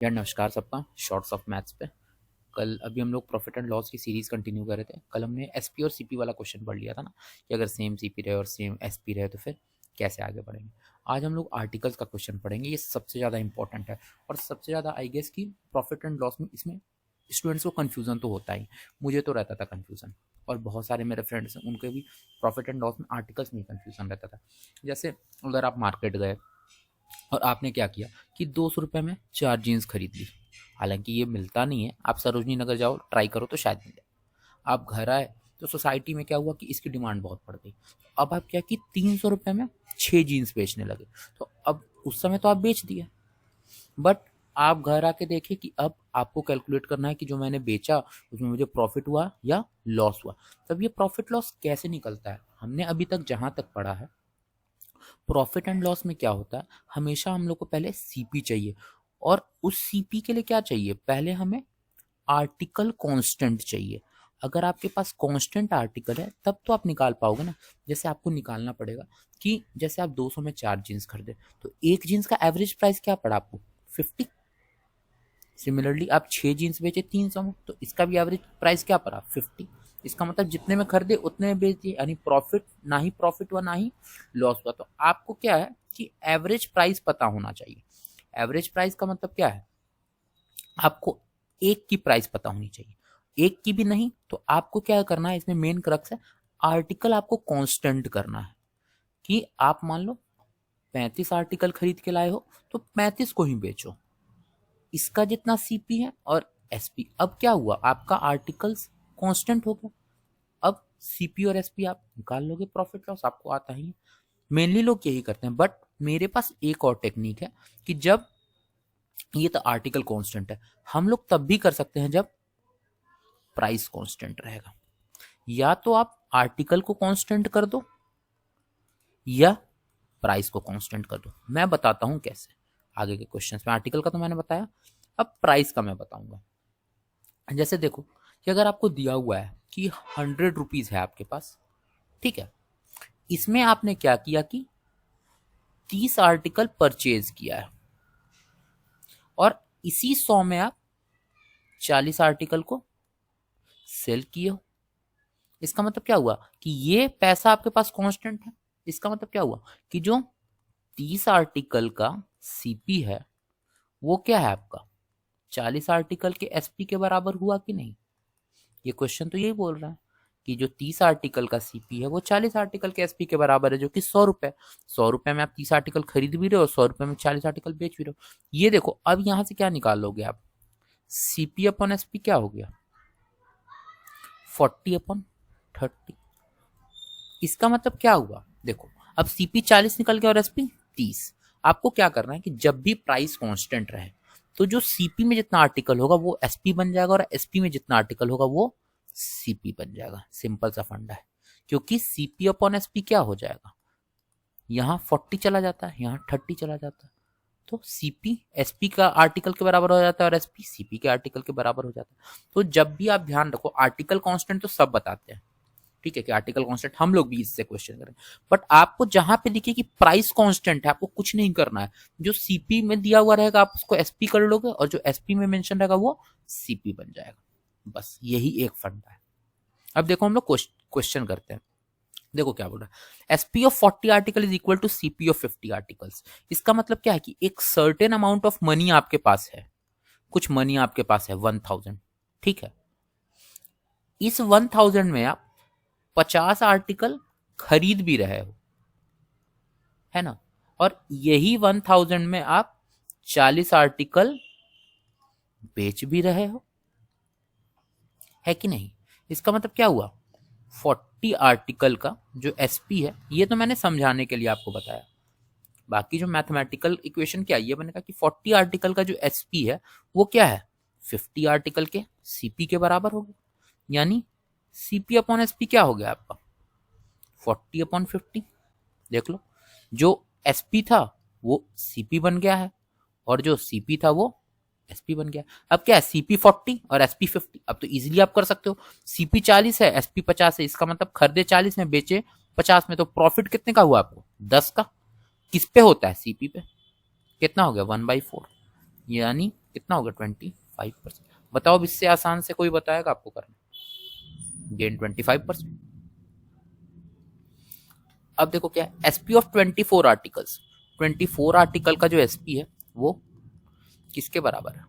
यार नमस्कार सबका। शॉर्ट्स ऑफ मैथ्स पे कल अभी हम लोग प्रॉफिट एंड लॉस की सीरीज कंटिन्यू कर रहे थे। कल हमने एसपी और सीपी वाला क्वेश्चन पढ़ लिया था ना कि अगर सेम सीपी रहे और सेम एसपी रहे तो फिर कैसे आगे बढ़ेंगे। आज हम लोग आर्टिकल्स का क्वेश्चन पढ़ेंगे। ये सबसे ज़्यादा इंपॉर्टेंट है और सबसे ज़्यादा आई गेस कि प्रॉफिट एंड लॉस में इसमें स्टूडेंट्स को कन्फ्यूज़न तो होता ही, मुझे तो रहता था कन्फ्यूज़न, और बहुत सारे मेरे फ्रेंड्स हैं उनके भी प्रॉफिट एंड लॉस में आर्टिकल्स में कन्फ्यूज़न रहता था। जैसे अगर आप मार्केट गए और आपने क्या किया कि 200 रुपये में 4 जीन्स खरीद ली, हालांकि ये मिलता नहीं है, आप सरोजनी नगर जाओ ट्राई करो तो शायद मिले। आप घर आए तो सोसाइटी में क्या हुआ कि इसकी डिमांड बहुत बढ़ गई। अब आप क्या कि 300 रुपये में 6 जीन्स बेचने लगे। तो अब उस समय तो आप बेच दिए, बट आप घर आके देखे कि अब आपको कैलकुलेट करना है कि जो मैंने बेचा उसमें मुझे प्रॉफिट हुआ या लॉस हुआ। तब ये प्रॉफिट लॉस कैसे निकलता है, हमने अभी तक जहां तक पढ़ा है प्रॉफिट एंड लॉस में क्या होता है, हमेशा हम लोग को पहले सीपी चाहिए, और उस सीपी के लिए क्या चाहिए, पहले हमें आर्टिकल कांस्टेंट चाहिए। अगर आपके पास कांस्टेंट आर्टिकल है तब तो आप निकाल पाओगे ना। जैसे आपको निकालना पड़ेगा कि जैसे आप 200 में 4 जीन्स खरीदे तो एक जीन्स का एवरेज प्राइस क्या पड़ा आपको, 50। सिमिलरली आप 6 जीन्स बेचे 300 में तो इसका भी एवरेज प्राइस क्या पड़ा, 50। इसका मतलब जितने में खरीदे उतने में बेच दिए, यानी प्रॉफिट ना ही प्रॉफिट हुआ ना ही लॉस हुआ। तो आपको क्या है कि एवरेज प्राइस पता होना चाहिए। एवरेज प्राइस का मतलब क्या है, आपको एक की प्राइस पता होनी चाहिए। एक की भी नहीं तो आपको क्या करना है, इसमें मेन क्रक्स है, आर्टिकल आपको कांस्टेंट करना है। कि आप मान लो 35 आर्टिकल खरीद के लाए हो तो 35 को ही बेचो, इसका जितना सीपी है और एसपी। अब क्या हुआ, आपका आर्टिकल्स कांस्टेंट हो गया। अब सीपी और एसपी आप निकाल लोगे, प्रॉफिट लॉस आपको आता ही है। मेनली लोग यही करते हैं, बट मेरे पास एक और टेक्निक है कि जब ये तो आर्टिकल कांस्टेंट है, हम लोग तब भी कर सकते हैं जब प्राइस कांस्टेंट रहेगा। या तो आप आर्टिकल को कांस्टेंट कर दो या प्राइस को कांस्टेंट कर दो। मैं बताता हूं कैसे आगे के क्वेश्चंस में। आर्टिकल का तो मैंने बताया, अब प्राइस का मैं बताऊंगा। जैसे देखो कि अगर आपको दिया हुआ है कि 100 रुपीज है आपके पास, ठीक है, इसमें आपने क्या किया कि 30 आर्टिकल परचेज किया है और इसी 100 में आप 40 आर्टिकल को सेल किए हो। इसका मतलब क्या हुआ कि ये पैसा आपके पास कांस्टेंट है। इसका मतलब क्या हुआ कि जो 30 आर्टिकल का सीपी है वो क्या है आपका 40 आर्टिकल के एसपी के बराबर हुआ कि नहीं। ये क्वेश्चन तो यही बोल रहा है कि जो 30 आर्टिकल का सीपी है वो 40 आर्टिकल के एसपी के बराबर है, जो कि 100 रुपए। 100 रुपए में आप 30 आर्टिकल खरीद भी रहे हो, 100 रुपए में 40 आर्टिकल बेच भी रहे हो। ये देखो, अब यहां से क्या निकाल लोगे आप, सीपी अपॉन एसपी क्या हो गया, 40/30। इसका मतलब क्या हुआ, देखो अब सीपी 40 निकल गया और एसपी 30। आपको क्या करना है कि जब भी प्राइस कांस्टेंट रहे तो जो सीपी में जितना आर्टिकल होगा वो एसपी बन जाएगा और एसपी में जितना आर्टिकल होगा वो सीपी बन जाएगा। सिंपल सा फंडा है, क्योंकि सीपी अपॉन एसपी क्या हो जाएगा, यहाँ 40 चला जाता है, यहाँ 30 चला जाता है, तो सीपी एसपी का आर्टिकल के बराबर हो जाता है और एसपी सीपी के आर्टिकल के बराबर हो जाता है। तो जब भी आप ध्यान रखो, आर्टिकल कांस्टेंट तो सब बताते हैं, ठीक है, कि आर्टिकल कांस्टेंट हम लोग भी इससे क्वेश्चन करें, बट आपको जहां पे दिखे कि प्राइस कांस्टेंट है आपको कुछ नहीं करना है। जो सीपी में दिया हुआ रहेगा आप उसको एसपी कर लोगे और जो एसपी में मेंशन रहेगा वो सीपी बन जाएगा। बस यही एक फंडा है। अब देखो हम लोग क्वेश्चन करते हैं। देखो क्या बोल रहा है, SP of 40 article is equal to CP of 50 articles. इसका मतलब क्या है कि एक सर्टेन अमाउंट ऑफ मनी आपके पास है, कुछ मनी आपके पास है 1000, ठीक है। इस 1000 में आप 50 आर्टिकल खरीद भी रहे हो, है ना, और यही 1000 में आप 40 आर्टिकल बेच भी रहे हो, है कि नहीं। इसका मतलब क्या हुआ, 40 आर्टिकल का जो एसपी है, ये तो मैंने समझाने के लिए आपको बताया, बाकी जो मैथमेटिकल इक्वेशन क्या है, ये मैंने कहा कि 40 आर्टिकल का जो एसपी है वो क्या है 50 आर्टिकल के सीपी के बराबर हो गया। यानी सीपी अपॉन एसपी क्या हो गया आपका 40/50। देख लो, जो एसपी था वो सीपी बन गया है और जो सीपी था वो एसपी बन गया। अब क्या है, सीपी 40 और एसपी 50। अब तो इजीली आप कर सकते हो, सीपी 40 है एसपी 50 है, इसका मतलब खरीदे 40 में बेचे 50 में, तो प्रॉफिट कितने का हुआ आपको 10 का। किस पे होता है, सीपी पे। कितना हो गया 1/4, यानी कितना होगा 25%। बताओ अब इससे आसान से कोई बताएगा आपको करना, गेन 25%। अब देखो क्या है, एसपी ऑफ 24 आर्टिकल्स, 24 आर्टिकल का जो एसपी है वो किसके बराबर है,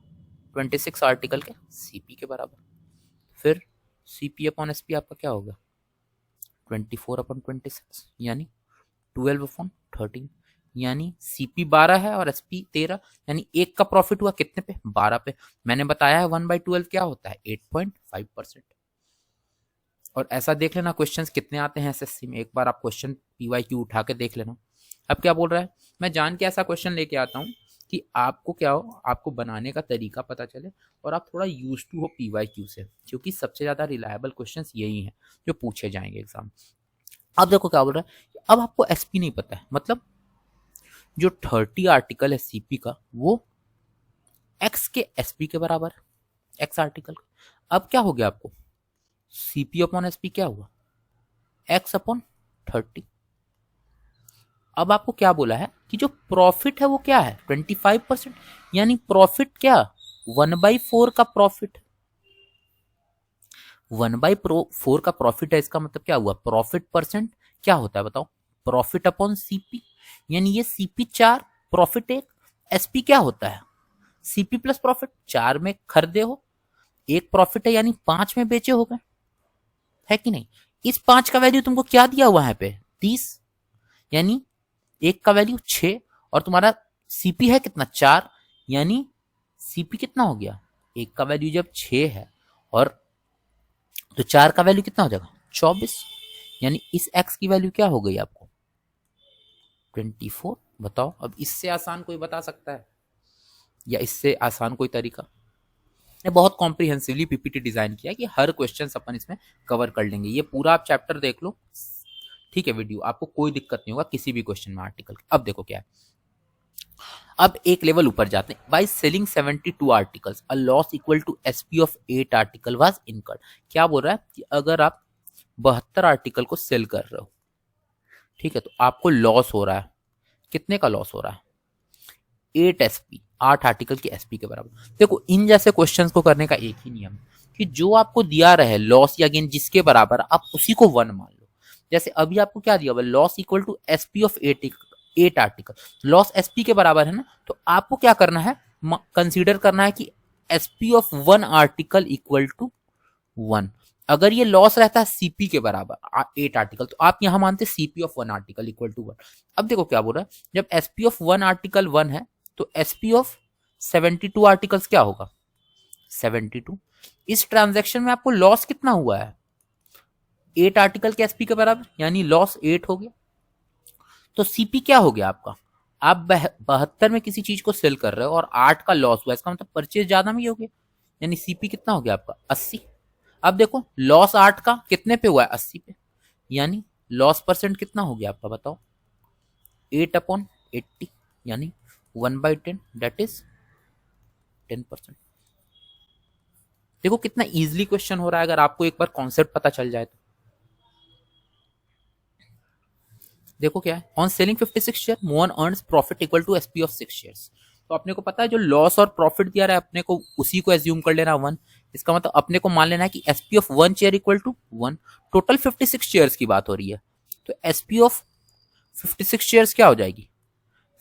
26 आर्टिकल के सीपी के बराबर। फिर सीपी अपॉन एसपी आपका क्या होगा, 24 अपॉन 26 यानी 12 अपॉन 13, यानी सीपी 12 है और एसपी 13, यानी एक का प्रॉफिट हुआ कितने पे, 12 पे। मैंने बताया है 1/12 क्या होता है, 8.5%। और ऐसा देख लेना क्वेश्चंस कितने आते हैं एसएससी में, एक बार आप क्वेश्चन पीवाईक्यू उठा के देख लेना। अब क्या बोल रहा है, मैं जान के ऐसा क्वेश्चन लेके आता हूँ कि आपको क्या हो, आपको बनाने का तरीका पता चले और आप थोड़ा यूज टू हो पीवाईक्यू से, क्योंकि सबसे ज्यादा रिलायबल क्वेश्चंस यही हैं जो पूछे जाएंगे एग्जाम। अब देखो क्या बोल रहा है, अब आपको एसपी नहीं पता है, मतलब जो 30 आर्टिकल है सीपी का वो एक्स के एसपी के बराबर, एक्स आर्टिकल। अब क्या हो गया आपको, सीपी अपॉन एसपी क्या हुआ, एक्स अपॉन 30। अब आपको क्या बोला है कि जो प्रॉफिट है वो क्या है 25%, यानी प्रॉफिट क्या 1/4 का प्रॉफिट, 1/4 का प्रॉफिट है, इसका मतलब क्या हुआ, प्रॉफिट परसेंट क्या होता है बताओ, प्रॉफिट अपॉन सीपी, यानी ये सीपी 4 प्रॉफिट 1, एसपी क्या होता है सीपी प्लस प्रॉफिट, 4 में खरीदे हो, एक प्रॉफिट है यानी 5 में बेचे हो गए, है कि नहीं। इस 5 का वैल्यू तुमको क्या दिया हुआ है पे 30, यानी एक का वैल्यू 6 और तुम्हारा सीपी है कितना 4, यानी सीपी कितना हो गया, एक का वैल्यू जब 6 है और तो 4 का वैल्यू कितना हो जाएगा 24, यानी इस एक्स की वैल्यू क्या हो गई आपको 24। बताओ अब इससे आसान कोई बता सकता है, या इससे आसान कोई तरीका। ने बहुत कॉम्प्रिहेंसिवली पीपीटी डिजाइन किया कि हर क्वेश्चन अपन इसमें कवर कर लेंगे। ये पूरा आप चैप्टर देख लो, ठीक है, वीडियो आपको कोई दिक्कत नहीं होगा किसी भी क्वेश्चन में आर्टिकल। अब देखो क्या है, अब एक लेवल ऊपर जाते हैं, by selling 72 articles a loss equal to SP of 8 article was incurred. क्या बोल रहा है कि अगर आप 72 आर्टिकल को सेल कर रहे हो, ठीक है, तो आपको लॉस हो रहा है, कितने का लॉस हो रहा है 8 एसपी, 8 आर्टिकल की एसपी के बराबर। देखो इन जैसे क्वेश्चंस को करने का एक ही नियम कि जो आपको दिया रहे लॉस या गेन जिसके बराबर आप उसी को 1 मान लो। जैसे अभी आपको क्या दिया हुआ, loss equal to SP of 8 article, loss SP के बराबर है ना, तो आपको क्या करना है, कंसीडर करना है कि SP of 1 article equal to 1। अगर ये लॉस रहता है सीपी के बराबर 8 आर्टिकल, तो आप यहां मानते CP of 1 article equal to 1। अब देखो क्या बोल रहा है, जब एसपी ऑफ 1 आर्टिकल 1 है तो एसपी ऑफ 72 आर्टिकल्स क्या होगा 72। इस ट्रांजैक्शन में आपको लॉस कितना हुआ है 8 आर्टिकल के एसपी के बराबर, यानी लॉस 8 हो गया। तो सीपी क्या हो गया आपका, आप 72 में किसी चीज को सेल कर रहे हो और 8 का लॉस हुआ, इसका मतलब परचेज ज्यादा में ही हो गया, यानी सीपी कितना हो गया आपका 80। अब देखो लॉस 8 का कितने पे हुआ है 80 पे, यानी लॉस परसेंट कितना हो गया आपका बताओ 8 अपॉन 80, यानी 1/10 दैट इज 10%। देखो कितना इजीली क्वेश्चन हो रहा है अगर आपको एक बार कॉन्सेप्ट पता चल जाए तो। देखो क्या है, on selling 56 share Mohan earns profit equal to SP of 6 shares. तो अपने को पता है जो लॉस और प्रॉफिट दिया रहा है अपने को उसी को एज्यूम कर लेना 1। इसका मतलब अपने को मान लेना है कि SP of 1 share equal to 1। Total 56 shares की बात हो रही है, तो एसपी ऑफ 56 शेयर्स क्या हो जाएगी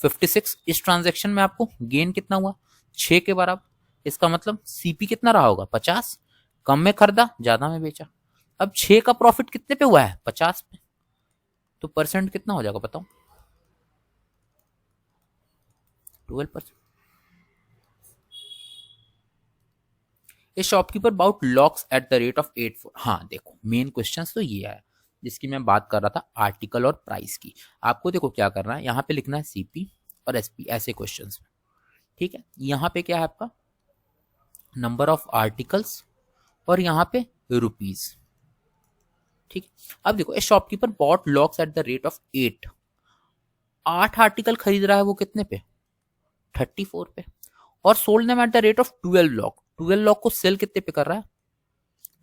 56। इस ट्रांजेक्शन में आपको गेन कितना हुआ 6 के बराबर, इसका मतलब सीपी कितना रहा होगा 50, कम में खरीदा ज्यादा में बेचा। अब 6 का प्रॉफिट कितने पे हुआ है 50 पे, तो परसेंट कितना हो जाएगा बताओ 12%। A shopkeeper bought locks at the rate of 8। हाँ देखो मेन क्वेश्चन तो ये है जिसकी मैं बात कर रहा था, आर्टिकल और प्राइस की। आपको देखो क्या करना है, यहाँ पे लिखना है सीपी और एसपी ऐसे क्वेश्चंस में, ठीक है। यहाँ पे क्या है आपका नंबर ऑफ आर्टिकल्स और यहाँ पे रुपीज, ठीक है। अब देखो ए shopkeeper bot locks at the rate of 8 article खरीद रहा है वो कितने पे 34 पे, और sold them at the rate of 12 lock, 12 lock को सेल कितने पे कर रहा है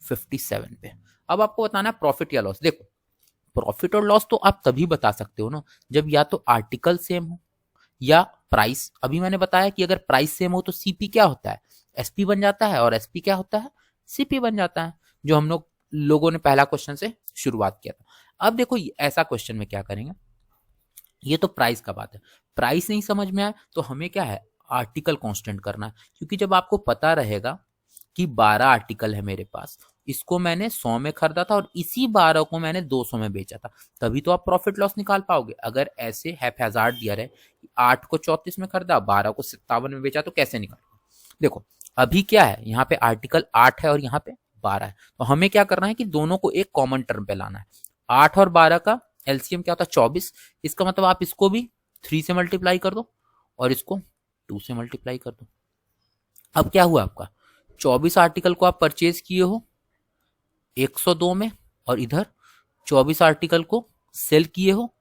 57 पे। अब आपको बताना है प्रॉफिट या लॉस। देखो प्रॉफिट और लॉस तो आप तभी बता सकते हो ना जब या तो आर्टिकल सेम हो या प्राइस, अभी मैंने बताया कि अगर प्राइस सेम हो तो सीपी क्या होता है, एसपी बन जाता है, और एसपी क्या होता है, सीपी बन जाता है, जो हम लोगों ने पहला क्वेश्चन से शुरुआत किया था। अब देखो ऐसा क्वेश्चन में क्या करेंगे, ये तो प्राइस का बात है, प्राइस नहीं समझ में आए तो हमें क्या है, आर्टिकल कांस्टेंट करना है, क्योंकि जब आपको पता रहेगा कि 12 आर्टिकल है मेरे पास, इसको मैंने 100 में खरीदा था और इसी 12 को मैंने 200 में बेचा था, तभी तो आप प्रॉफिट लॉस निकाल पाओगे। अगर ऐसे हैप्पैज़ार्ड दिया रहे, 8 को 34 में खरीदा, 12 को 57 में बेचा, तो कैसे निकाल। देखो अभी क्या है, यहाँ पे आर्टिकल 8 है और यहाँ पे 12 है, तो हमें क्या करना है कि दोनों को एक कॉमन टर्म पे लाना है। 8 और 12 का एलसीएम क्या होता है, 24। इसका मतलब आप इसको भी 3 से मल्टीप्लाई कर दो और इसको 2 से मल्टीप्लाई कर दो। अब क्या हुआ आपका, 24 आर्टिकल को आप परचेज किए हो 102 में, और इधर 24 आर्टिकल को सेल किए हो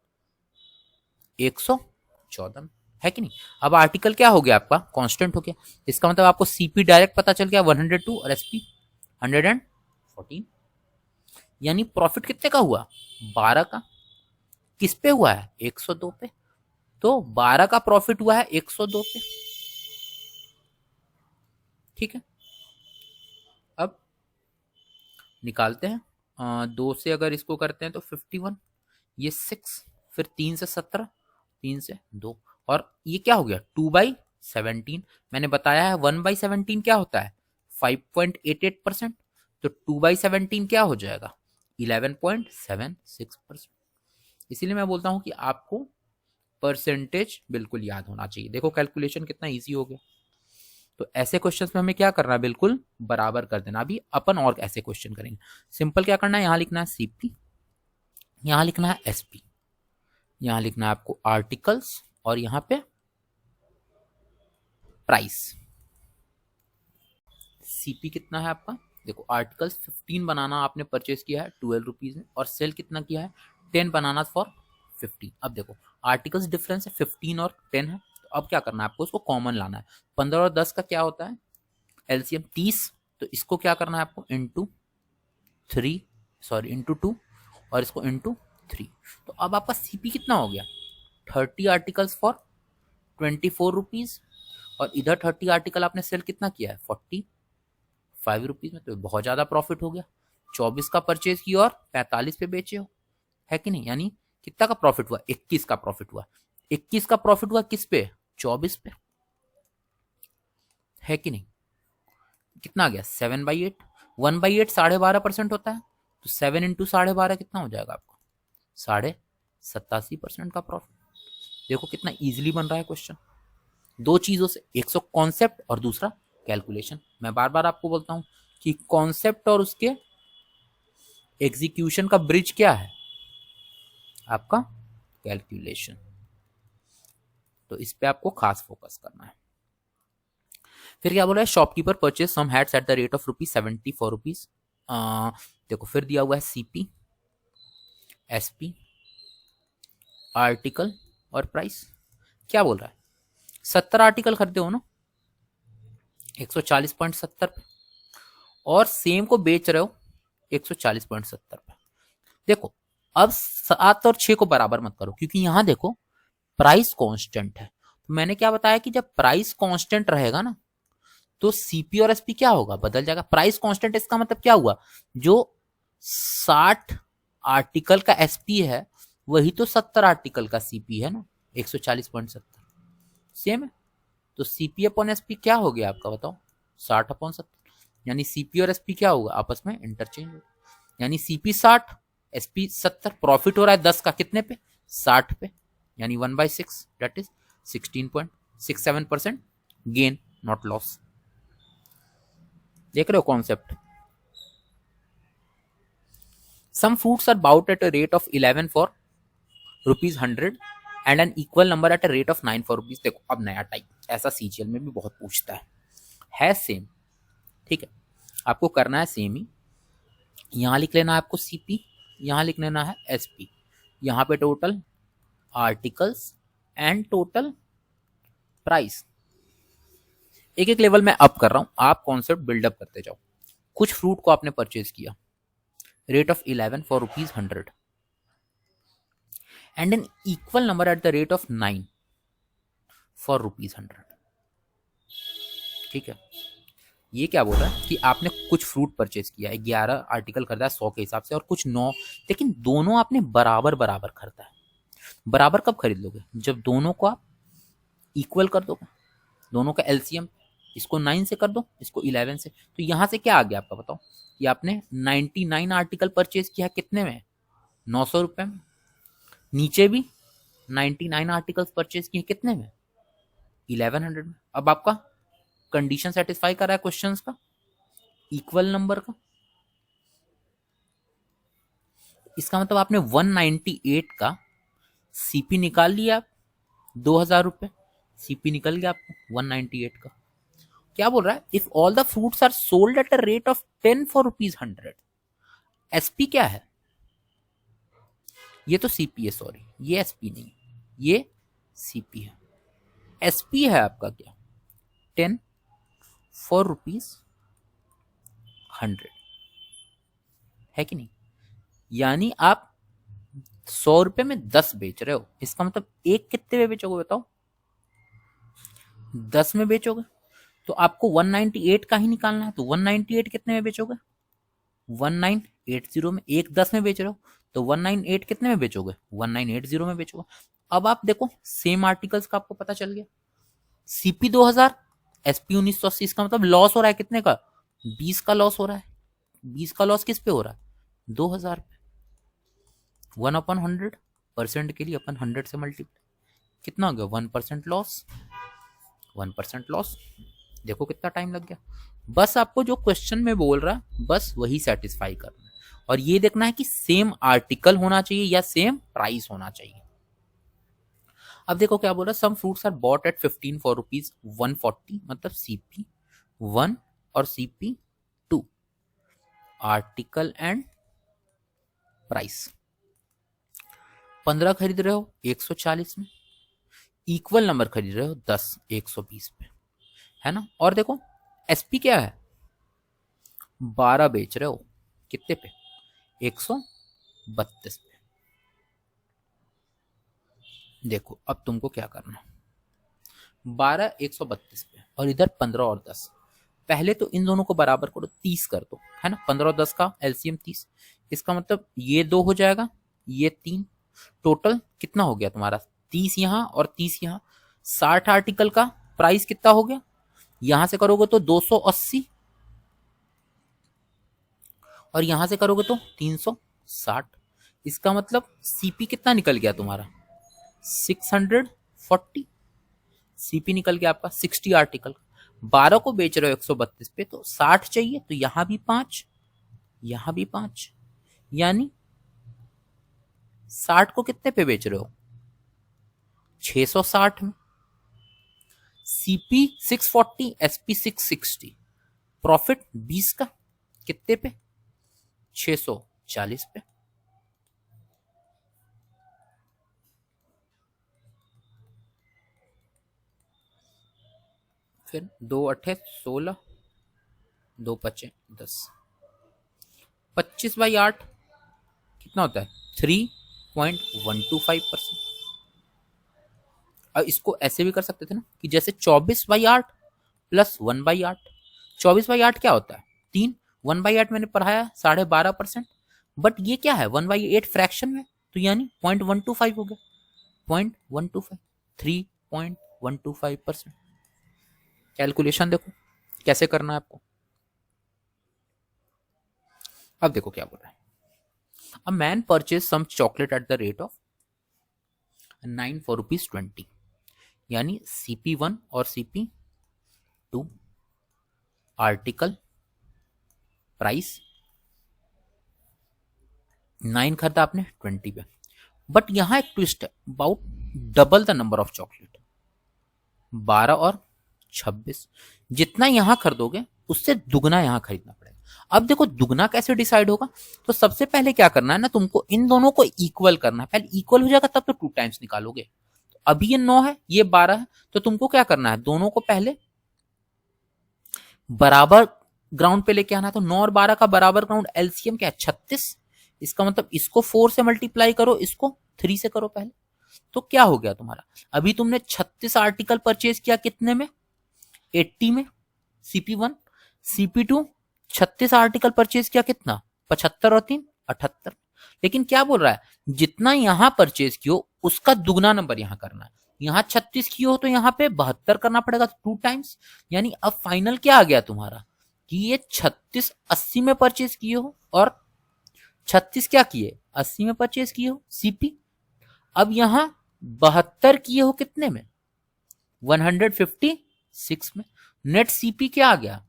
114 में, है कि नहीं। अब आर्टिकल क्या हो गया आपका, कांस्टेंट हो गया, इसका मतलब आपको सीपी डायरेक्ट पता चल गया 102 और एसपी 114, यानी प्रॉफिट कितने का हुआ, 12 का। किस पे हुआ है, 102 पे, तो 12 का प्रॉफिट हुआ है 102 पे, ठीक है। अब निकालते हैं, 2 से अगर इसको करते हैं तो 51, ये 6, फिर 3 से 17, 3 से 2, और ये क्या हो गया 2/17। मैंने बताया है 1/17 क्या होता है, 5.88%, तो 2/17 क्या हो जाएगा, 11.76%। इसीलिए मैं बोलता हूं कि आपको परसेंटेज बिल्कुल याद होना चाहिए। देखो कैलकुलेशन कितना इजी हो गया। तो ऐसे क्वेश्चंस में हमें क्या करना है, बिल्कुल बराबर कर देना। अभी अपन और ऐसे क्वेश्चन करेंगे। सिंपल क्या करना है, यहां लिखना है सीपी, यहां लिखना है एसपी, यहां लिखना है आपको आर्टिकल्स, और यहां पे प्राइस। सीपी कितना है आपका, देखो आर्टिकल्स 15 बनाना आपने परचेज किया है 12 रुपीज में, और सेल कितना किया है 10 बनाना फॉर 15। अब देखो आर्टिकल्स डिफरेंस है 15 और 10 है, तो अब क्या करना है आपको, उसको कॉमन लाना है। 15 और 10 का क्या होता है, एलसीएम 30, तो इसको क्या करना है आपको इंटू 3, सॉरी इंटू 2, और इसको इंटू 3। तो अब आपका सीपी कितना हो गया, 30 आर्टिकल्स फॉर 24 रुपीज, और इधर 30 आर्टिकल आपने सेल कितना किया है 45 रुपीज में, तो बहुत ज्यादा प्रॉफिट हो गया। 24 का परचेज किया और 45 पे बेचे हो, है कि नहीं। यानी कितना का प्रॉफिट हुआ, 21 का प्रॉफिट हुआ। 21 का प्रॉफिट हुआ किस पे, 24 पे, है कि नहीं। कितना आ गया 7/8, 1/8 12.5% होता है, तो 7 इंटू 12.5 कितना हो जाएगा आपको, 87.5% का प्रॉफिट। देखो कितना इजीली बन रहा है क्वेश्चन, दो चीजों से, एक सौ कॉन्सेप्ट और दूसरा कैलकुलेशन। मैं बार बार आपको बोलता हूं कि कॉन्सेप्ट और उसके एग्जीक्यूशन का ब्रिज क्या है, आपका कैलकुलेशन। तो इस पे आपको खास फोकस करना है। फिर क्या बोला है, shopkeeper purchase some hats at the rate of ₹74। देखो फिर दिया हुआ है सीपी, एसपी, आर्टिकल और प्राइस। क्या बोल रहा है, 70 आर्टिकल खरीदे हो ना 140.70 पे, और सेम को बेच रहे हो 140.70 पे। देखो अब 7 और 6 को बराबर मत करो, क्योंकि यहां देखो प्राइस कांस्टेंट है। तो मैंने क्या बताया कि जब प्राइस कांस्टेंट रहेगा ना, तो सीपी और एसपी क्या होगा, बदल जाएगा। प्राइस कांस्टेंट इसका मतलब क्या हुआ, जो 60 आर्टिकल का एसपी है वही तो 70 आर्टिकल का सीपी है ना, 140.70 सेम है। तो सीपी अपॉन एसपी क्या हो गया आपका, बताओ 60/70, यानी सीपी और एसपी क्या होगा, आपस में इंटरचेंज होगा। यानी सीपी 60, एसपी 70, प्रॉफिट हो रहा है 10 का कितने पे, 60 पे, यानी 1/6, that is 16.67% gain, not loss. देख रहे हो concept. Some fruits are bought at a rate of 11 for ₹100 and an equal number at a rate of 9 for ₹। देखो अब नया टाइप, ऐसा सीजीएल में भी बहुत पूछता है सेम, ठीक है। आपको करना है सेम ही, यहां लिख लेना है आपको सीपी, यहां लिख लेना है एसपी, यहां पे total articles and total price. एक एक लेवल में अप कर रहा हूं, आप कॉन्सेप्ट बिल्डअप करते जाओ। कुछ फ्रूट को आपने परचेज किया, rate of 11 for ₹100 and an equal number at the rate of 9 for ₹100। ठीक है, ये क्या बोल रहा है कि आपने कुछ फ्रूट परचेज किया है, 11 आर्टिकल खरीदा है 100 के हिसाब से और कुछ 9, लेकिन दोनों आपने बराबर बराबर खरीदा है। बराबर कब खरीद लोगे? जब दोनों को आप इक्वल कर दोगे, दोनों का एलसीएम, इसको 9 से कर दो, इसको 11 से। तो यहां से क्या आ गया आपका बताओ कि आपने 99 आर्टिकल परचेज किया, कितने में? 900 रुपए में। नीचे भी 99 आर्टिकल्स परचेज किए, कितने में? 1100 में। अब आपका कंडीशन सेटिस्फाई कर रहा है क्वेश्चंस का, इक्वल नंबर का। इसका मतलब आपने 198 का सीपी निकाल लिया, आप 2000 रुपए सीपी निकल गया आपको 198 का। क्या बोल रहा है? If all the fruits are sold at a rate of 10 for ₹100। SP क्या है? ये तो सीपी है, सॉरी, ये एसपी नहीं, ये सीपी है। एसपी है आपका क्या? 10 फॉर ₹100, है कि नहीं? यानी आप 100 रुपए में 10 बेच रहे हो। इसका मतलब एक कितने में बेचोगे बताओ? 10 में बेचोगे। तो आपको 198 का ही निकालना है, तो 198 कितने में बेचोगे? 1980 में। एक 10 में बेच रहे हो तो 198 कितने में बेचोगे? 1980 में बेचोगे। अब आप देखो, सेम आर्टिकल्स का आपको पता चल गया। CP 2000, SP 1980। इसका मतलब लॉस हो रहा है कितने का? 20 का लॉस हो रहा है। 20 का लॉस किस पे हो रहा है? 2000 पे। 1/100 के लिए अपन 100 से मल्टीप्लाई, कितना हो गया? 1% लॉस। 1% लॉस। देखो कितना टाइम लग गया। बस आपको जो क्वेश्चन में बोल रहा है बस वही सेटिस्फाई करना है, और ये देखना है कि सेम आर्टिकल होना चाहिए या सेम प्राइस होना चाहिए। अब देखो क्या बोल रहा है, some fruits are bought at 15 for ₹140, मतलब सीपी 1 और सीपी 2, आर्टिकल एंड प्राइस। 15 खरीद रहे हो 140 में, इक्वल नंबर खरीद रहे हो 10 120 पे, है ना? और देखो एसपी क्या है? 12 बेच रहे हो, कितने पे? 132 पे। देखो अब तुमको क्या करना है, 12 132 पे और इधर 15 और 10। पहले तो इन दोनों को बराबर करो, 30 कर दो, है ना? 15 और 10 का एलसीएम 30। इसका मतलब ये 2 हो जाएगा, ये 3। टोटल कितना हो गया तुम्हारा? 30 यहां और 30 यहां। 60 आर्टिकल का प्राइस कितना हो गया? यहां से करोगे तो 280 और यहां से करोगे तो 360। इसका मतलब सीपी कितना निकल गया तुम्हारा? 640 सीपी निकल गया आपका 60 आर्टिकल का। 12 को बेच रहे हो 132 पे, तो 60 चाहिए, तो यहां भी 5, यहां भी 5, यानी 60 को कितने पे बेच रहे हो? 660 में। सीपी 640, एसपी 660, प्रॉफिट 20 का कितने पे? 640 पे। फिर 2 8 16, 2 5 10, 25/8 कितना होता है? 3.125%। अब इसको ऐसे भी कर सकते थे ना कि जैसे 24/8 प्लस 1/8। 24/8 क्या होता है? 3। 1/8 मैंने पढ़ाया 12.5%, बट ये क्या है? 1/8 फ्रैक्शन में, तो यानी 0.125 हो गया। 0.125, 3.125%। कैलकुलेशन देखो कैसे करना है आपको। अब देखो क्या बोल रहा है, a man purchase some chocolate at the rate of 9 for ₹20, यानी CP1 और CP2, आर्टिकल प्राइस 9 खरीदा आपने 20 पे। बट यहां एक ट्विस्ट है, about double the number of chocolate, 12 और 26। जितना यहां खरीदोगे उससे दुगना यहां खरीदना पड़ेगा। अब देखो दुगना कैसे डिसाइड होगा, तो सबसे पहले क्या करना है ना, तुमको इन दोनों को इक्वल करना है। पहले इक्वल हो जाएगा तब तो 2 टाइम्स निकालोगे। तो अभी ये 9 है, ये 12 है, तो तुमको क्या करना है, दोनों को पहले बराबर ग्राउंड पे लेके आना है। तो 9 और 12 का बराबर ग्राउंड एलसीएम क्या है? 36। इसका मतलब इसको 4 से मल्टीप्लाई करो, इसको 3 से करो पहले। तो क्या हो गया तुम्हारा, अभी तुमने 36 आर्टिकल परचेज किया कितने में, 80 में, CP1, CP2 36 आर्टिकल परचेज किया कितना, 75 और 3 78। लेकिन क्या बोल रहा है, जितना यहां परचेज कियो उसका दुगना नंबर यहां करना है, यहां 36 कियो हो तो यहां पे 72 करना पड़ेगा 2 टाइम्स। यानी अब फाइनल क्या आ गया तुम्हारा कि ये 36 80 में परचेज किए हो और 36 क्या किए 80 में परचेज किए हो सीपी। अब यहां 72 किए हो कितने में, 156 में। नेट सीपी क्या आ गया,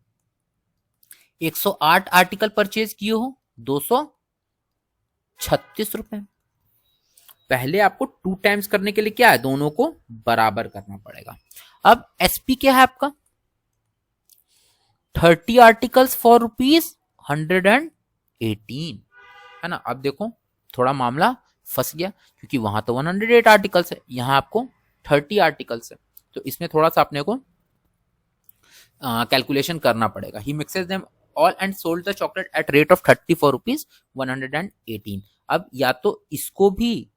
108 आर्टिकल परचेज किए हो 236 रुपए। पहले आपको 2 टाइम्स करने के लिए क्या है, दोनों को बराबर करना पड़ेगा। अब एसपी क्या है आपका, 30 आर्टिकल्स फॉर ₹118, है ना। अब देखो थोड़ा मामला फंस गया क्योंकि वहां तो 108 आर्टिकल्स है, यहां आपको 30 आर्टिकल्स है, तो इसमें थोड़ा सा अपने को कैलकुलेशन करना पड़ेगा। He mixes them all and sold the chocolate at rate of 30 for ₹118। अब या तो इसको भी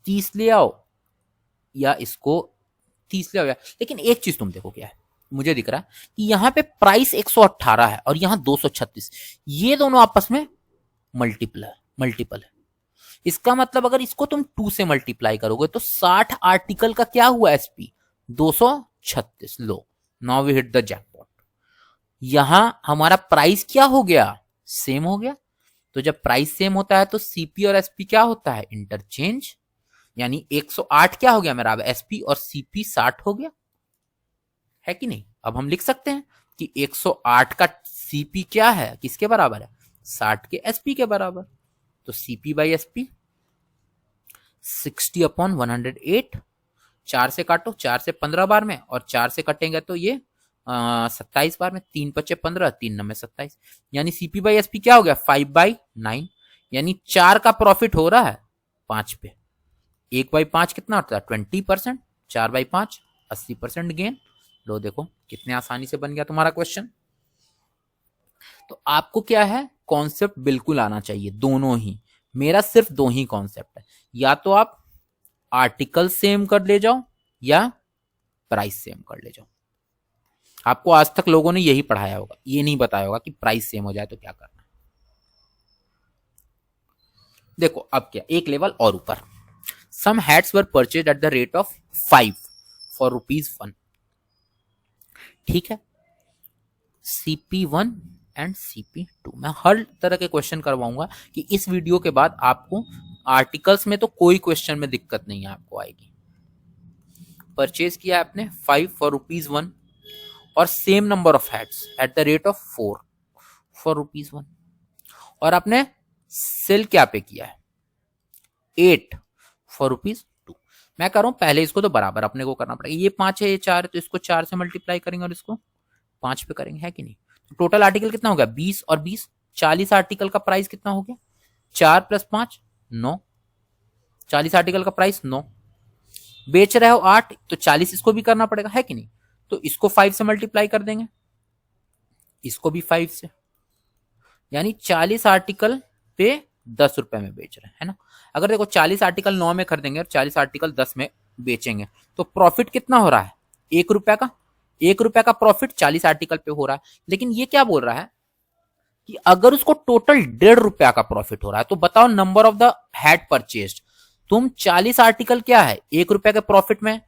30 ले आओ या इसको 30 ले आओ, लेकिन एक चीज तुम देखो क्या है, मुझे दिख रहा है कि यहाँ पे प्राइस 118 है और यहाँ 236, ये दोनों आपस में मल्टीपल है। इसका मतलब अगर इसको तुम 2 से मल्टीप्लाई करोगे तो 60 आर्टिकल का क्या हुआ एसपी, 236। लो now we hit the jackpot. यहां हमारा प्राइस क्या हो गया, सेम हो गया। तो जब प्राइस सेम होता है तो सीपी और एसपी क्या होता है, इंटरचेंज। यानी 108 क्या हो गया मेरा, अब एसपी और सीपी 60 हो गया, है कि नहीं। अब हम लिख सकते हैं कि 108 का सीपी क्या है, किसके बराबर है, 60 के एसपी के बराबर। तो सीपी बाई एसपी 60/108, 4 से काटो, 4 से 15 बार में और 4 से कटेंगे तो ये 27 बार में, 3 पचे 15, 3 9 27। यानी सीपी बाई एसपी क्या हो गया, 5/9। यानी 4 का प्रॉफिट हो रहा है 5 पे, 1/5 कितना होता है 20%, 4/5 80% गेन। लो देखो कितने आसानी से बन गया तुम्हारा क्वेश्चन। तो आपको क्या है, कॉन्सेप्ट बिल्कुल आना चाहिए, दोनों ही। मेरा सिर्फ 2 ही कॉन्सेप्ट है, या तो आप आर्टिकल सेम कर ले जाओ या प्राइस सेम कर ले जाओ। आपको आज तक लोगों ने यही पढ़ाया होगा, ये नहीं बताया होगा कि प्राइस सेम हो जाए तो क्या करना है। देखो अब क्या, एक लेवल और ऊपर, some hats were purchase at the rate of 5 for ₹1। ठीक है, CP1 एंड CP2 मैं हर तरह के क्वेश्चन करवाऊंगा कि इस वीडियो के बाद आपको आर्टिकल्स में तो कोई क्वेश्चन में दिक्कत नहीं है आपको आएगी। परचेज किया आपने 5 फॉर ₹1 और same number off hats at the rate of 4 for ₹1, और आपने सेल क्या पे किया है 8 फॉर ₹2। मैं कर रहा हूं पहले इसको तो बराबर अपने को करना पड़ेगा, ये 5 है ये 4 है तो इसको 4 से मल्टीप्लाई करेंगे और इसको 5 पे करेंगे, है कि नहीं। तो टोटल आर्टिकल कितना हो गया 20 और 20, 40 आर्टिकल का प्राइस कितना हो गया, 4 + 5 9, 40 आर्टिकल का प्राइस 9, बेच रहे हो 8 तो 40 इसको भी करना पड़ेगा, है कि नहीं। तो इसको 5 से मल्टीप्लाई कर देंगे, इसको भी 5 से, यानी 40 आर्टिकल पे 10 रुपए में बेच रहे हैं, है ना। अगर देखो 40 आर्टिकल 9 में खरीदेंगे और 40 आर्टिकल 10 में बेचेंगे तो प्रॉफिट कितना हो रहा है, 1 रुपया का, 1 रुपया का प्रॉफिट 40 आर्टिकल पे हो रहा है। लेकिन ये क्या बोल रहा है कि अगर उसको टोटल 1.5 रुपया का प्रॉफिट हो रहा है तो बताओ number of the had purchased. तुम 40 आर्टिकल क्या है 1 रुपया के प्रॉफिट में,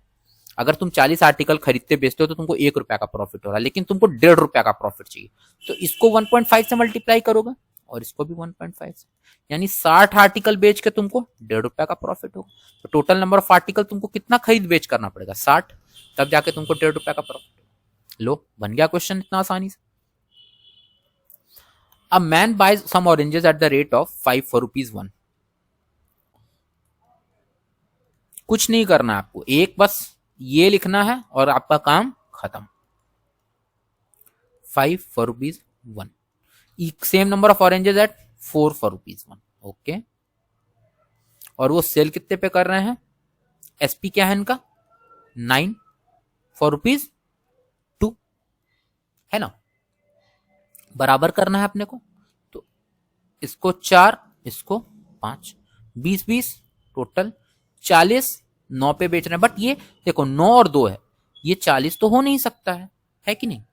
अगर तुम 40 आर्टिकल खरीदते बेचते हो तो तुमको 1 रुपया का प्रॉफिट हो रहा है, लेकिन तुमको 1.5 रुपया का प्रॉफिट चाहिए, तो इसको 1.5 से मल्टीप्लाई करोगे और इसको भी 1.5 से, यानी 60 आर्टिकल बेच के तुमको 1.5 रुपया का प्रॉफिट होगा। तो टोटल नंबर ऑफ आर्टिकल तुमको कितना खरीद बेच करना पड़ेगा 60, तब जाके तुमको 1.5 रुपया का प्रॉफिट। लो बन गया क्वेश्चन इतना आसानी से। A man buys some oranges at the rate of 5 for ₹1। कुछ नहीं करना आपको, एक बस ये लिखना है और आपका काम खत्म। 5 for ₹1, same number of oranges at 4 for ₹1। Okay, और वो सेल कितने पे कर रहे हैं, एसपी क्या है इनका 9 फॉर ₹2, है ना। बराबर करना है अपने को, तो इसको 4 इसको 5, 20 20 टोटल 40 9 पे बेच रहे हैं, बट ये देखो 9 और 2 है, ये 40 तो हो नहीं सकता है कि नहीं?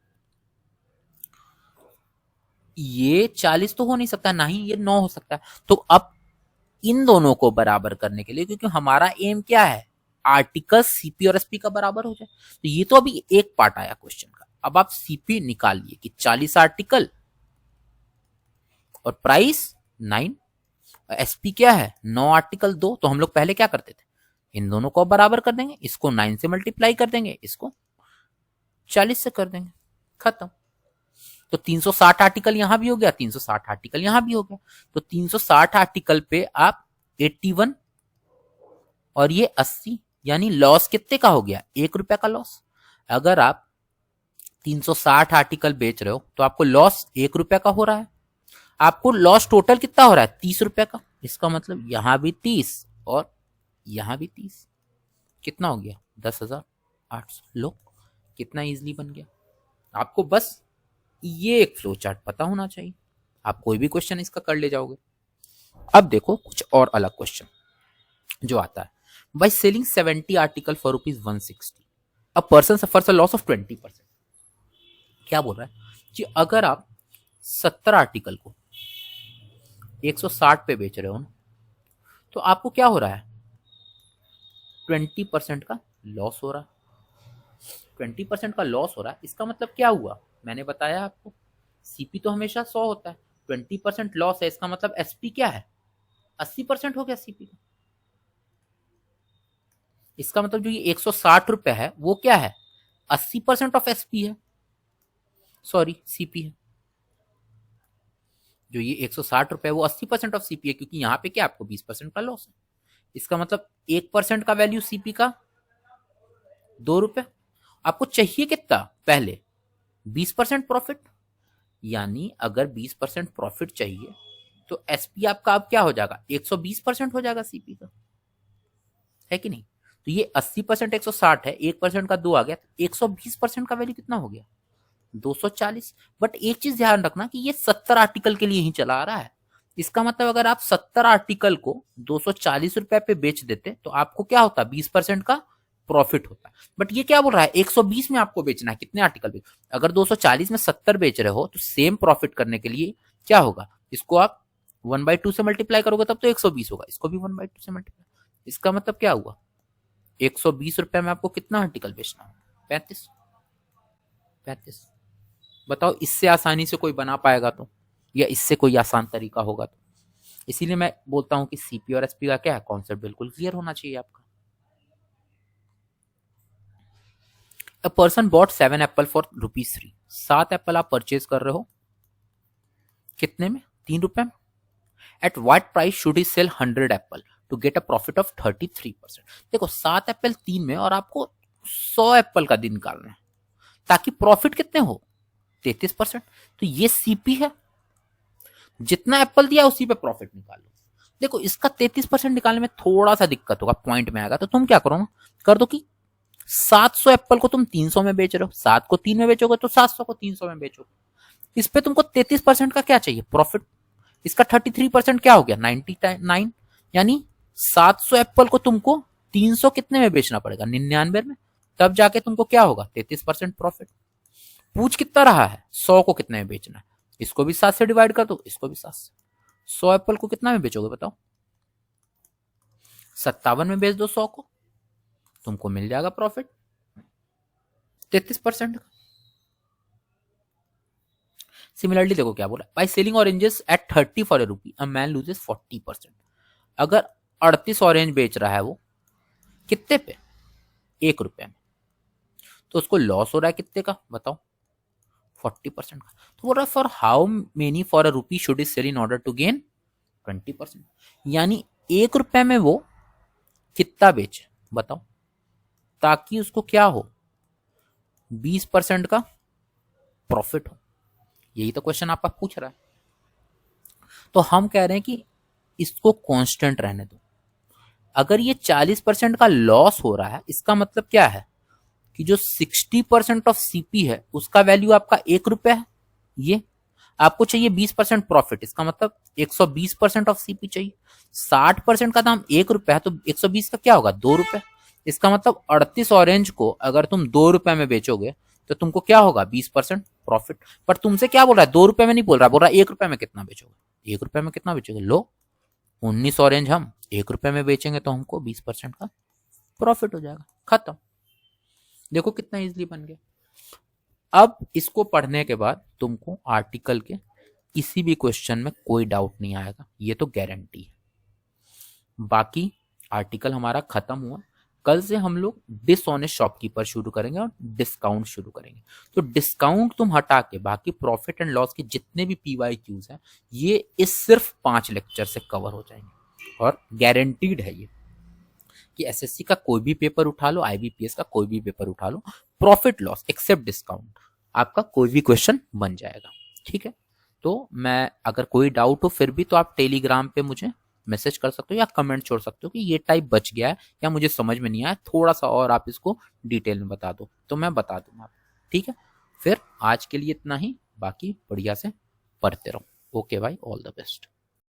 ये 40 तो हो नहीं सकता, ना ही ये 9 हो सकता है। तो अब इन दोनों को बराबर करने के लिए, क्योंकि हमारा एम क्या है, आर्टिकल सीपी और एसपी का बराबर हो जाए, तो ये तो अभी एक पार्ट आया क्वेश्चन का। अब आप सीपी निकालिए कि 40 आर्टिकल और प्राइस 9, एसपी क्या है 9 आर्टिकल 2, तो हम लोग पहले क्या करते थे, इन दोनों को बराबर कर देंगे, इसको 9 से मल्टीप्लाई कर देंगे, इसको 40 से कर देंगे, खत्म। तो 360 आर्टिकल यहां भी हो गया, 360 आर्टिकल यहां भी हो गया। तो 360 आर्टिकल पे आप 81 और ये 80, यानी लॉस कितने का हो गया, 1 रुपए का लॉस। अगर आप 360 आर्टिकल बेच रहे हो तो आपको लॉस 1 रुपए का हो रहा है, आपको लॉस टोटल कितना हो रहा है, 30 रुपए का। इसका मतलब यहां भी 30 और यहां भी 30, कितना हो गया 10,800। लो कितना इजीली बन गया। आपको बस ये एक फ्लो चार्ट पता होना चाहिए, आप कोई भी क्वेश्चन इसका कर ले जाओगे। अब देखो कुछ और अलग क्वेश्चन जो आता है, by selling 70 article for ₹160 a person suffers a loss of 20%। क्या बोल रहा है कि अगर आप 70 आर्टिकल को 160 पे बेच रहे हो ना, तो आपको क्या हो रहा है, 20% का लॉस हो रहा है। 20% का लॉस हो रहा है, इसका मतलब क्या हुआ, मैंने बताया आपको सीपी तो हमेशा 100 होता है, 20% लॉस है, इसका मतलब एसपी क्या है 80% हो गया सीपी का। इसका मतलब जो ये 160 रुपए है वो क्या है, 80% ऑफ एसपी है, सॉरी सीपी है। जो ये 160 रुपए है वो 80% ऑफ सीपी है, क्योंकि यहां पे क्या आपको 20% का लॉस है। इसका मतलब 1% का वैल्यू सीपी का 2 रुपए। आपको चाहिए कितना, पहले 20% प्रॉफिट, यानी अगर 20% प्रॉफिट चाहिए तो एसपी आपका अब क्या हो जाएगा, 120% हो जाएगा सीपी का, है कि नहीं? तो ये 80% 160 है, 1% का 2 आ गया, 120% का वैल्यू कितना हो गया 240। बट एक चीज ध्यान रखना कि ये 70 आर्टिकल के लिए ही चला आ रहा है। इसका मतलब अगर आप 70 आर्टिकल को 240 रुपए पे बेच देते तो आपको क्या होता, 20% का प्रॉफिट होता। बट ये क्या बोल रहा है, 120 में आपको बेचना है, कितने आर्टिकल बेच, अगर 240 में 70 बेच रहे हो तो सेम प्रॉफिट करने के लिए क्या होगा, इसको आप 1/2 से मल्टीप्लाई करोगे तब तो 120 होगा, इसको भी 1/2 से मल्टीप्लाई। इसका मतलब क्या हुआ, 120 रुपए में आपको कितना आर्टिकल बेचना होगा, 35। बताओ इससे आसानी से कोई बना पाएगा तो, या इससे कोई आसान तरीका होगा तो? इसीलिए मैं बोलता हूं कि सीपी और एसपी का क्या है, कॉन्सेप्ट बिल्कुल क्लियर होना चाहिए आपका। A person bought 7 apple for ₹3। 7 apple आप परचेज कर रहे हो कितने में, 3 रुपए में। At what price should he sell 100 apple to get a profit of 33%। देखो 7 एप्पल 3 में और आपको 100 एप्पल का दिन निकालना है, ताकि प्रॉफिट कितने हो 33%। तो ये सीपी है, जितना एप्पल दिया उसी पे प्रॉफिट निकालो। देखो इसका 33% निकालने में थोड़ा सा दिक्कत होगा, पॉइंट में आएगा, तो तुम क्या करो ना, कर दो कि 700 एप्पल को तुम 300 में बेच रहे हो, 7 को 3 में बेचोगे तो 700 को 300 में बेचोगे। इस पे तुमको 33% का क्या चाहिए, प्रॉफिट। इसका 33% क्या हो गया 99, यानी 700 एप्पल को तुमको 300 कितने में बेचना पड़ेगा, 99 में, तब जाके तुमको क्या होगा 33% प्रॉफिट। पूछ कितना रहा है, 100 को कितने में बेचना है, इसको भी 7 से डिवाइड कर दो, इसको भी 7 से। 100 एप्पल को कितना में बेचोगे बताओ, 57 में बेच दो 100 को, तुमको मिल जाएगा प्रॉफिट 33% का। सिमिलरली देखो क्या बोला, by selling oranges at 30 for ₹1 a man loses 40%। अगर 38 ऑरेंज बेच रहा है वो कितने पे, 1 रुपए में, तो उसको लॉस हो रहा है कितने का बताओ, 40% का। तो बोल रहा है for how many for a ₹1 should is sell in order to gain 20%, यानी 1 रुपए में वो कितना बेचे बताओ, ताकि उसको क्या हो 20% का प्रॉफिट हो। यही तो क्वेश्चन आपका पूछ रहा है। तो हम कह रहे हैं कि इसको कांस्टेंट रहने दो। अगर ये 40% का लॉस हो रहा है, इसका मतलब क्या है कि जो 60% ऑफ सीपी है उसका वैल्यू आपका 1 रुपए है, ये आपको चाहिए 20% प्रॉफिट, इसका मतलब 120% ऑफ सीपी चाहिए। 60% का दाम 1 रुपया है तो 120 का क्या होगा, 2 रुपए। इसका मतलब 38 ऑरेंज को अगर तुम 2 रुपए में बेचोगे तो तुमको क्या होगा, 20% प्रॉफिट। पर तुमसे क्या बोल रहा है, 2 रुपए में नहीं बोल रहा, बोल रहा है 1 रुपए में कितना बेचोगे, 1 रुपए में कितना बेचोगे, लो 19 ऑरेंज हम 1 रुपए में बेचेंगे तो हमको 20% का प्रॉफिट हो जाएगा, खत्म। देखो कितना इजीली बन गया। अब इसको पढ़ने के बाद तुमको आर्टिकल के किसी भी क्वेश्चन में कोई डाउट नहीं आएगा, ये तो गारंटी है। बाकी आर्टिकल हमारा खत्म हुआ, कल से हम लोग डिसऑनेस्ट शॉपकीपर शुरू करेंगे और डिस्काउंट शुरू करेंगे। तो डिस्काउंट तुम हटा के बाकी प्रॉफिट एंड लॉस के जितने भी PYQs हैं ये इस सिर्फ 5 लेक्चर से कवर हो जाएंगे। और गारंटीड है ये कि SSC का कोई भी पेपर उठा लो, IBPS का कोई भी पेपर उठा लो, प्रॉफिट लॉस एक्सेप्ट डिस्काउंट आपका कोई भी क्वेश्चन बन जाएगा। ठीक है, तो मैं अगर कोई डाउट हो फिर भी तो आप टेलीग्राम पे मुझे मैसेज कर सकते हो या कमेंट छोड़ सकते हो कि ये टाइप बच गया है या मुझे समझ में नहीं आया, थोड़ा सा और आप इसको डिटेल में बता दो तो मैं बता दूंगा। ठीक है, फिर आज के लिए इतना ही, बाकी बढ़िया से पढ़ते रहो। ओके भाई, ऑल द बेस्ट।